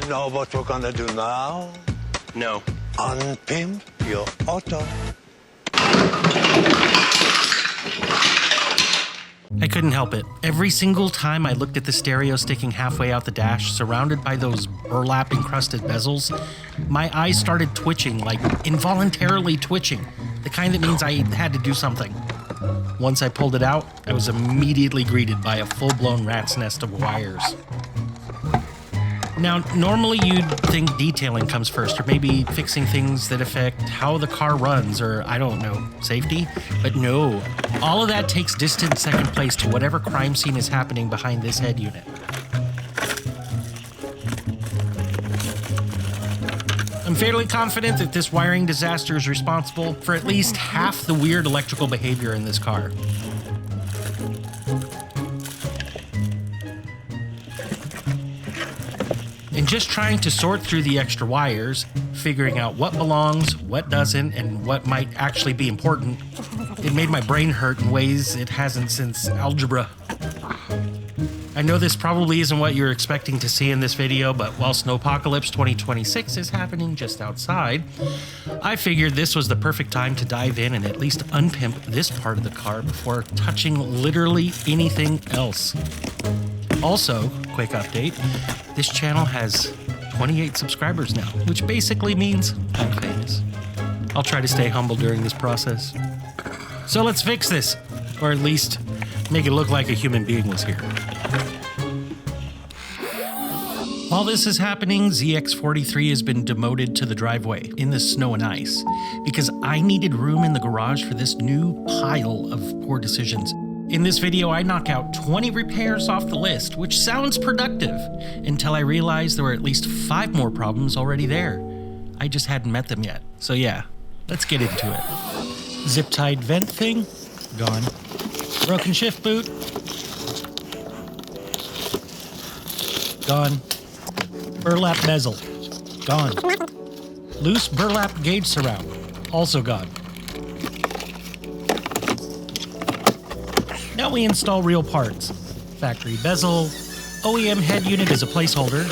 know what we're gonna do now? No. Unpimp your auto. I couldn't help it. Every single time I looked at the stereo sticking halfway out the dash, surrounded by those burlap encrusted bezels, my eyes started twitching, like involuntarily twitching, the kind that means I had to do something. Once I pulled it out, I was immediately greeted by a full-blown rat's nest of wires. Now, normally you'd think detailing comes first, or maybe fixing things that affect how the car runs, or I don't know, safety? But no, all of that takes distant second place to whatever crime scene is happening behind this head unit. I'm fairly confident that this wiring disaster is responsible for at least half the weird electrical behavior in this car. And just trying to sort through the extra wires, figuring out what belongs, what doesn't, and what might actually be important, it made my brain hurt in ways it hasn't since algebra. I know this probably isn't what you're expecting to see in this video, but while Snowpocalypse 2026 is happening just outside, I figured this was the perfect time to dive in and at least unpimp this part of the car before touching literally anything else. Also, quick update, this channel has 28 subscribers now, which basically means I'm famous. I'll try to stay humble during this process. So let's fix this, or at least make it look like a human being was here. While this is happening, ZX43 has been demoted to the driveway in the snow and ice because I needed room in the garage for this new pile of poor decisions. In this video, I knock out 20 repairs off the list, which sounds productive, until I realized there were at least 5 more problems already there. I just hadn't met them yet. So yeah, let's get into it. Zip-tied vent thing, gone. Broken shift boot, gone. Burlap bezel, gone. Loose burlap gauge surround, also gone. Now we install real parts. Factory bezel, OEM head unit as a placeholder.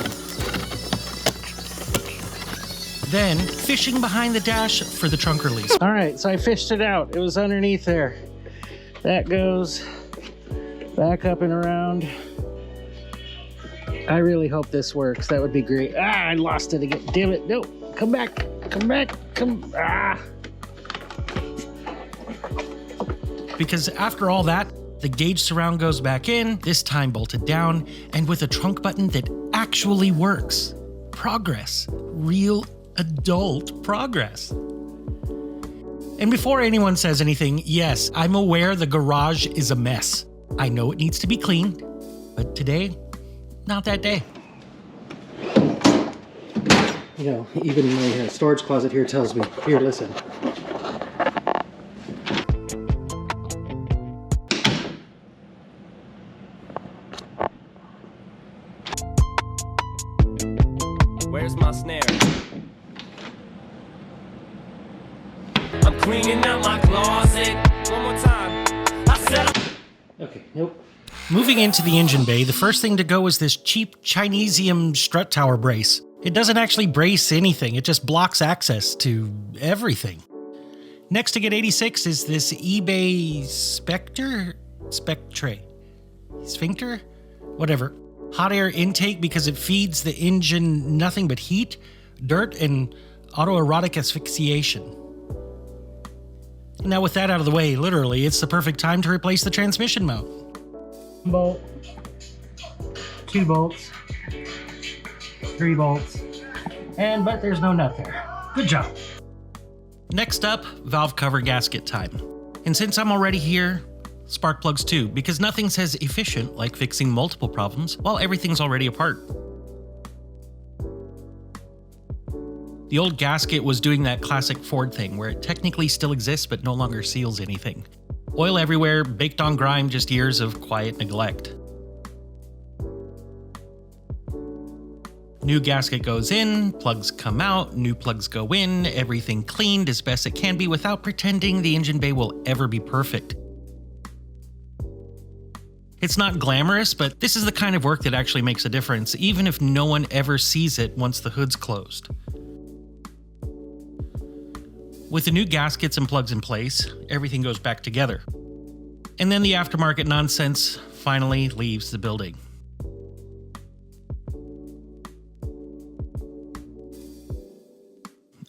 Then, fishing behind the dash for the trunk release. All right, so I fished it out. It was underneath there. That goes back up and around. I really hope this works. That would be great. Ah, I lost it again. Damn it. No, come back. Come back. Come. Ah. Because after all that, the gauge surround goes back in, this time bolted down, and with a trunk button that actually works. Progress. Real adult progress. And before anyone says anything, yes, I'm aware the garage is a mess. I know it needs to be cleaned, but today, not that day. You know, even my storage closet here tells me, here, listen. Where's my snare? I'm cleaning out my closet. One more time. I said Okay, nope. Moving into the engine bay, the first thing to go is this cheap Chinesium strut tower brace. It doesn't actually brace anything, it just blocks access to everything. Next to get 86 is this eBay Spectre? Sphincter? Whatever. Hot air intake because it feeds the engine nothing but heat, dirt, and autoerotic asphyxiation. Now with that out of the way, literally, it's the perfect time to replace the transmission mount. Bolt, 2 bolts, 3 bolts, but there's no nut there. Good job. Next up, valve cover gasket time. And since I'm already here, spark plugs too, because nothing says efficient like fixing multiple problems while everything's already apart. The old gasket was doing that classic Ford thing where it technically still exists but no longer seals anything. Oil everywhere, baked on grime, just years of quiet neglect. New gasket goes in, plugs come out, new plugs go in, everything cleaned as best it can be without pretending the engine bay will ever be perfect. It's not glamorous, but this is the kind of work that actually makes a difference, even if no one ever sees it once the hood's closed. With the new gaskets and plugs in place, everything goes back together. And then the aftermarket nonsense finally leaves the building.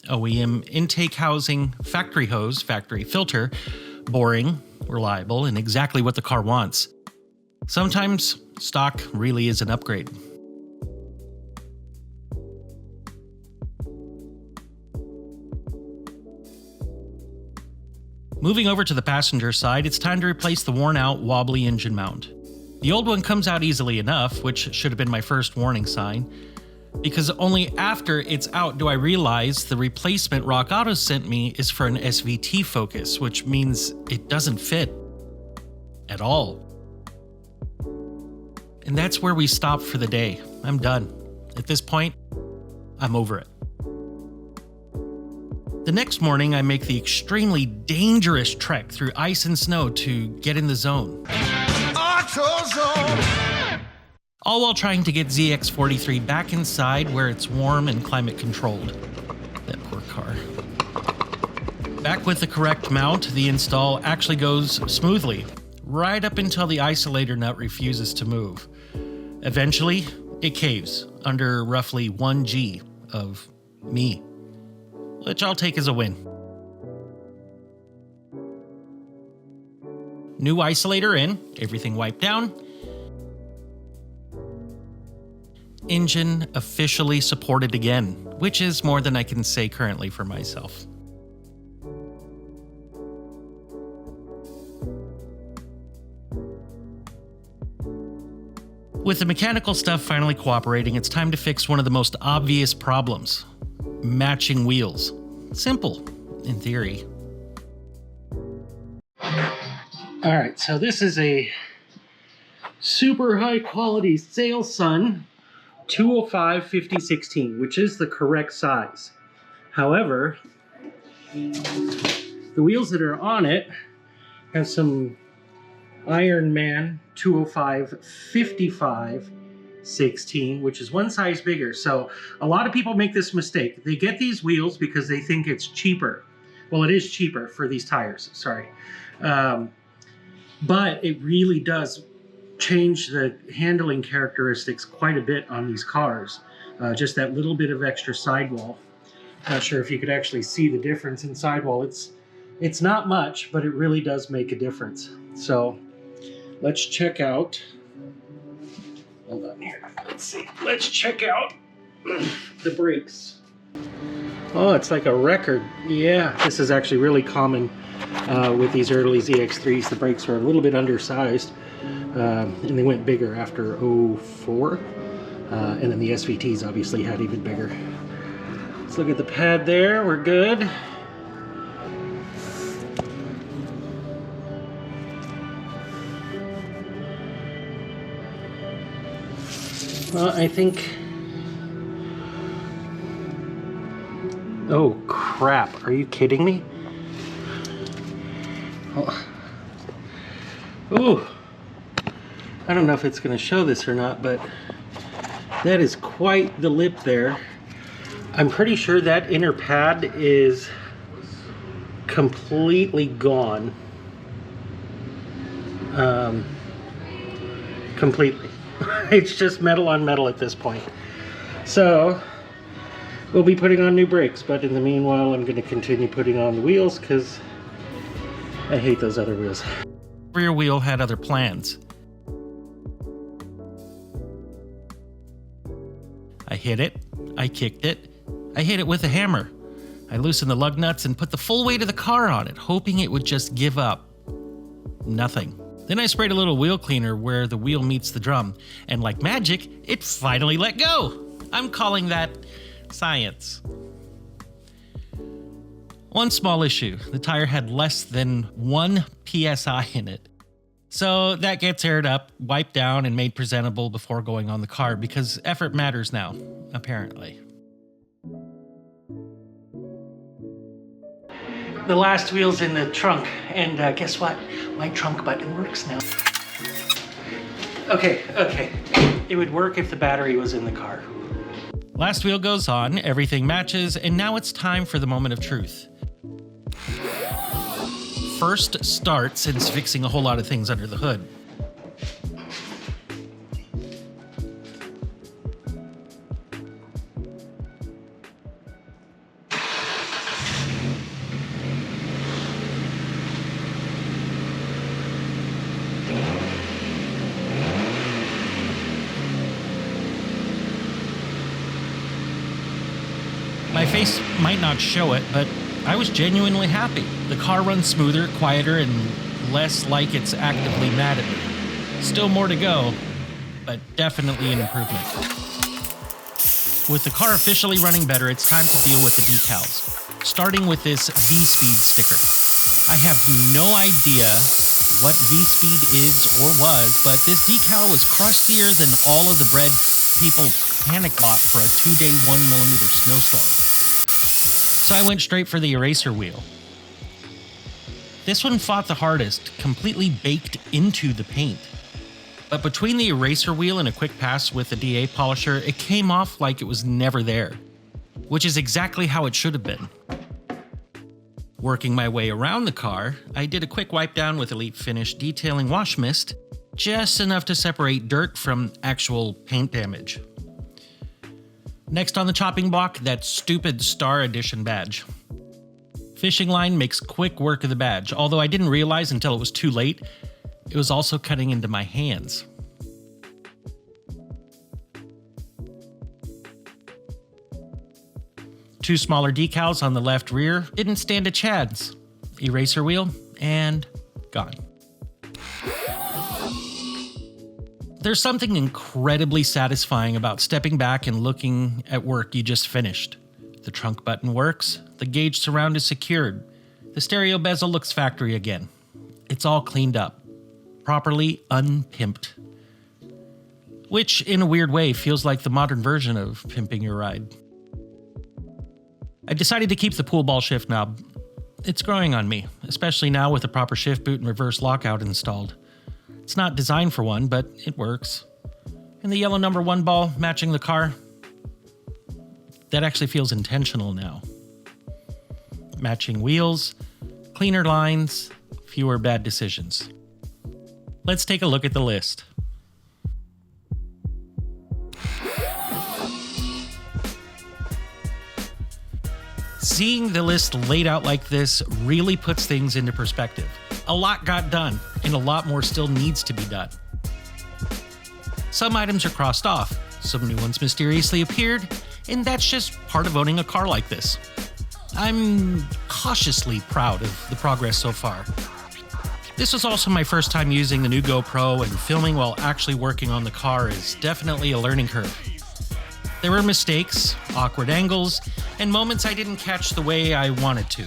OEM intake housing, factory hose, factory filter, boring, reliable, and exactly what the car wants. Sometimes stock really is an upgrade. Moving over to the passenger side, it's time to replace the worn-out, wobbly engine mount. The old one comes out easily enough, which should have been my first warning sign, because only after it's out do I realize the replacement Rock Auto sent me is for an SVT Focus, which means it doesn't fit at all. And that's where we stop for the day. I'm done. At this point, I'm over it. The next morning, I make the extremely dangerous trek through ice and snow to get in the zone. All while trying to get ZX43 back inside where it's warm and climate controlled. That poor car. Back with the correct mount, the install actually goes smoothly, right up until the isolator nut refuses to move. Eventually, it caves under roughly 1 G of me, which I'll take as a win. New isolator in, everything wiped down. Engine officially supported again, which is more than I can say currently for myself. With the mechanical stuff finally cooperating, it's time to fix one of the most obvious problems: matching wheels. Simple, in theory. All right, so this is a super high quality Sailsun 205 5016, which is the correct size. However, the wheels that are on it have some Iron Man 205 55 16, which is one size bigger. So a lot of people make this mistake. They get these wheels because they think it's cheaper. Well, it is cheaper for these tires, sorry. But it really does change the handling characteristics quite a bit on these cars. Just that little bit of extra sidewall. Not sure if you could actually see the difference in sidewall. It's not much, but it really does make a difference. So let's check out, hold on here, let's see. Let's check out the brakes. Oh, it's like a record. Yeah, this is actually really common with these early ZX3s. The brakes were a little bit undersized, and they went bigger after 04. And then the SVTs obviously had even bigger. Let's look at the pad there, we're good. Well, I think... Oh crap, are you kidding me? Oh. Ooh. I don't know if it's going to show this or not, but that is quite the lip there. I'm pretty sure that inner pad is completely gone. Completely. It's just metal on metal at this point. So we'll be putting on new brakes, but in the meanwhile I'm going to continue putting on the wheels because I hate those other wheels. Rear wheel had other plans. I hit it, I kicked it, I hit it with a hammer. I loosened the lug nuts and put the full weight of the car on it, hoping it would just give up. Nothing. Then I sprayed a little wheel cleaner where the wheel meets the drum, and like magic, it finally let go. I'm calling that science. One small issue, the tire had less than 1 PSI in it. So that gets aired up, wiped down, and made presentable before going on the car, because effort matters now, apparently. The last wheel's in the trunk, and guess what? My trunk button works now. Okay. It would work if the battery was in the car. Last wheel goes on, everything matches, and now it's time for the moment of truth. First start, since fixing a whole lot of things under the hood. My face might not show it, but I was genuinely happy. The car runs smoother, quieter, and less like it's actively mad at me. Still more to go, but definitely an improvement. With the car officially running better, it's time to deal with the decals, starting with this V-Speed sticker. I have no idea what V-Speed is or was, but this decal was crustier than all of the bread people panic bought for a 2-day 1mm snowstorm. So I went straight for the eraser wheel. This one fought the hardest, completely baked into the paint. But between the eraser wheel and a quick pass with the DA polisher, it came off like it was never there, which is exactly how it should have been. Working my way around the car, I did a quick wipe down with Elite Finish detailing wash mist, just enough to separate dirt from actual paint damage. Next on the chopping block, that stupid Star Edition badge. Fishing line makes quick work of the badge, although I didn't realize until it was too late, it was also cutting into my hands. Two smaller decals on the left rear didn't stand a chance. Eraser wheel, and gone. There's something incredibly satisfying about stepping back and looking at work you just finished. The trunk button works, the gauge surround is secured, the stereo bezel looks factory again. It's all cleaned up, properly unpimped. Which, in a weird way, feels like the modern version of pimping your ride. I decided to keep the pool ball shift knob. It's growing on me, especially now with the proper shift boot and reverse lockout installed. It's not designed for one, but it works. And the yellow number 1 ball matching the car, that actually feels intentional now. Matching wheels, cleaner lines, fewer bad decisions. Let's take a look at the list. Seeing the list laid out like this really puts things into perspective. A lot got done, and a lot more still needs to be done. Some items are crossed off, some new ones mysteriously appeared, and that's just part of owning a car like this. I'm cautiously proud of the progress so far. This was also my first time using the new GoPro, and filming while actually working on the car is definitely a learning curve. There were mistakes, awkward angles, and moments I didn't catch the way I wanted to,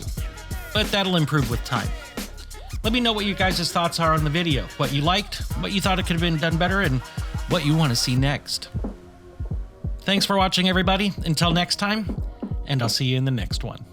but that'll improve with time. Let me know what you guys' thoughts are on the video, what you liked, what you thought it could have been done better, and what you want to see next. Thanks for watching, everybody. Until next time, and I'll see you in the next one.